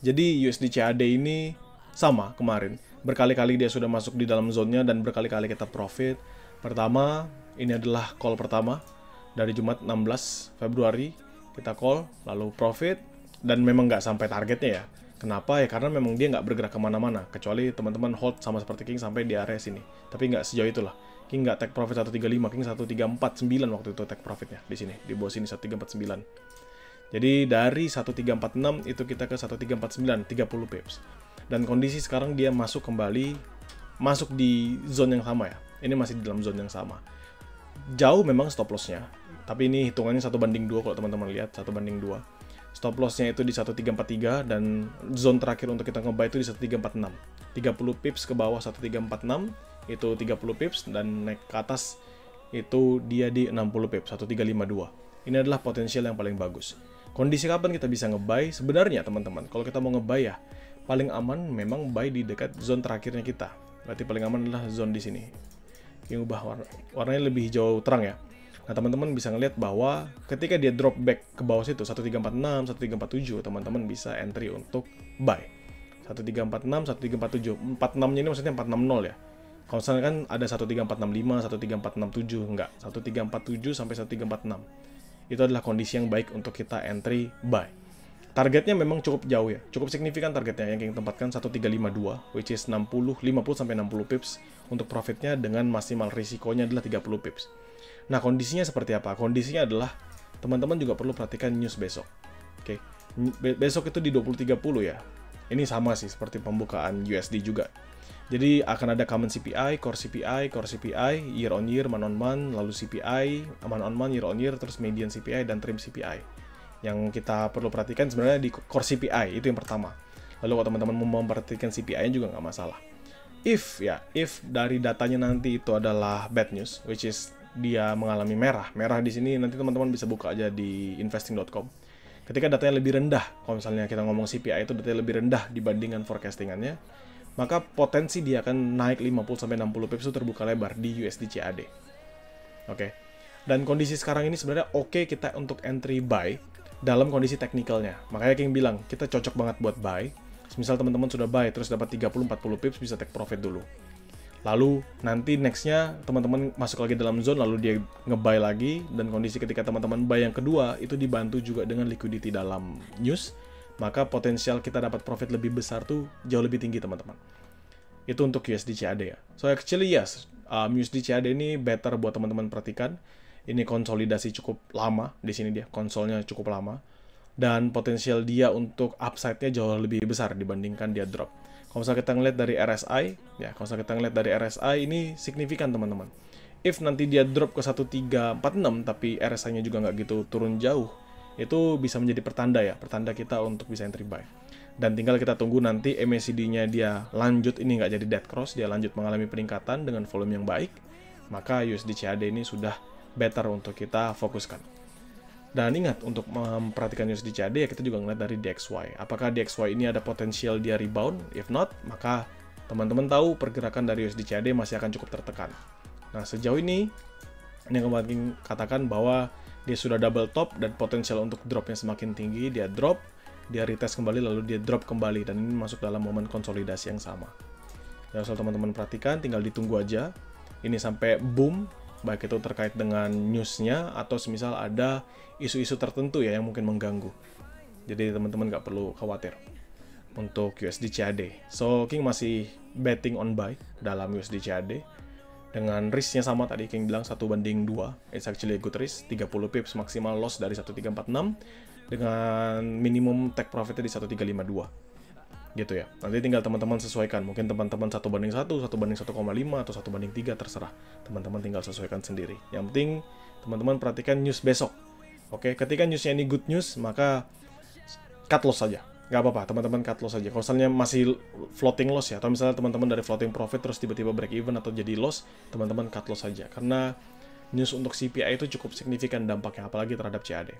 Jadi USD CAD ini sama kemarin. Berkali-kali dia sudah masuk di dalam zone-nya dan berkali-kali kita profit. Pertama, ini adalah call pertama dari Jumat 16 Februari. Kita call, lalu profit, dan memang nggak sampai targetnya ya. Kenapa? Ya karena memang dia nggak bergerak kemana-mana. Kecuali teman-teman hold sama seperti King sampai di area sini. Tapi nggak sejauh itulah. King nggak take profit 135, King 1349 waktu itu take profitnya di sini. Di bawah sini 1349. Jadi dari 1346 itu kita ke 1349, 30 pips. Dan kondisi sekarang dia masuk kembali, masuk di zone yang sama ya. Ini masih di dalam zone yang sama. Jauh memang stop loss-nya. Tapi ini hitungannya 1/2 kalau teman-teman lihat, 1/2. Stop loss-nya itu di 1343 dan zone terakhir untuk kita nge-buy itu di 1346. 30 pips ke bawah 1346 itu 30 pips dan naik ke atas itu dia di 60 pips 1352. Ini adalah potensial yang paling bagus. Kondisi kapan kita bisa nge-buy? Sebenarnya teman-teman, kalau kita mau nge-buy ya paling aman memang buy di dekat zone terakhirnya kita. Berarti paling aman adalah zone di sini. Yang ubah warnanya lebih hijau terang ya. Nah, teman-teman bisa ngelihat bahwa ketika dia drop back ke bawah situ 1346, 1347, teman-teman bisa entry untuk buy. 1346, 1347. 46-nya ini maksudnya 460 ya. Kalau misalnya kan ada 13465, 13467, enggak. 1347 sampai 1346. Itu adalah kondisi yang baik untuk kita entry buy. Targetnya memang cukup jauh ya. Cukup signifikan targetnya yang kita tempatkan 1352, which is 50 sampai 60 pips untuk profitnya dengan maksimal risikonya adalah 30 pips. Nah, kondisinya seperti apa? Kondisinya adalah teman-teman juga perlu perhatikan news besok. Oke. Besok itu di 20.30 ya. Ini sama sih seperti pembukaan USD juga. Jadi akan ada common CPI, core CPI, year on year, month on month, lalu CPI, month on month, year on year, terus median CPI dan trim CPI. Yang kita perlu perhatikan sebenarnya di core CPI, itu yang pertama. Lalu kalau teman-teman mau memperhatikan CPI juga nggak masalah. If dari datanya nanti itu adalah bad news, which is dia mengalami merah di sini, nanti teman-teman bisa buka aja di investing.com. Ketika datanya lebih rendah, kalau misalnya kita ngomong CPI itu datanya lebih rendah dibandingkan forecastingannya, maka potensi dia akan naik 50-60 pips itu terbuka lebar di USD CAD. Oke. Dan kondisi sekarang ini sebenarnya oke kita untuk entry buy dalam kondisi teknikalnya. Makanya King bilang, kita cocok banget buat buy. Misal teman-teman sudah buy terus dapat 30-40 pips, bisa take profit dulu. Lalu nanti nextnya teman-teman masuk lagi dalam zone, lalu dia nge-buy lagi, dan kondisi ketika teman-teman buy yang kedua itu dibantu juga dengan liquidity dalam news, maka potensial kita dapat profit lebih besar tuh jauh lebih tinggi teman-teman. Itu untuk USD CAD ya. So actually yes, USD CAD ini better buat teman-teman perhatikan. Ini konsolidasi cukup lama di sini dia, konsolnya cukup lama, dan potensial dia untuk upside-nya jauh lebih besar dibandingkan dia drop. Kalau misalnya kita ngeliat dari RSI, ya kalau misalnya kita ngeliat dari RSI ini signifikan teman-teman. If nanti dia drop ke 1346 tapi RSI-nya juga nggak gitu turun jauh, itu bisa menjadi pertanda ya, pertanda kita untuk bisa entry buy. Dan tinggal kita tunggu nanti MACD-nya dia lanjut, ini nggak jadi dead cross, dia lanjut mengalami peningkatan dengan volume yang baik, maka USD CAD ini sudah better untuk kita fokuskan. Dan ingat, untuk memperhatikan USD CAD ya kita juga ngeliat dari DXY. Apakah DXY ini ada potensial dia rebound? If not, maka teman-teman tahu pergerakan dari USD CAD masih akan cukup tertekan. Nah, sejauh ini yang kemarin katakan bahwa dia sudah double top dan potensial untuk dropnya semakin tinggi. Dia drop, dia retest kembali, lalu dia drop kembali, dan ini masuk dalam momen konsolidasi yang sama. Ya, asal teman-teman perhatikan, tinggal ditunggu aja ini sampai boom, baik itu terkait dengan newsnya atau semisal ada isu-isu tertentu ya yang mungkin mengganggu. Jadi teman-teman nggak perlu khawatir untuk USD CAD. So King masih betting on buy dalam USD CAD dengan risknya sama tadi King bilang 1/2. It's actually a good risk, 30 pips maksimal loss dari 1346 dengan minimum take profitnya di 1352. Gitu ya. Nanti tinggal teman-teman sesuaikan. Mungkin teman-teman 1/1, 1/1,5 atau 1/3 terserah. Teman-teman tinggal sesuaikan sendiri. Yang penting teman-teman perhatikan news besok. Oke, ketika newsnya ini good news, maka cut loss saja. Nggak apa-apa, teman-teman cut loss saja. Kalau misalnya masih floating loss ya, atau misalnya teman-teman dari floating profit terus tiba-tiba break even atau jadi loss, teman-teman cut loss saja. Karena news untuk CPI itu cukup signifikan dampaknya, apalagi terhadap CAD.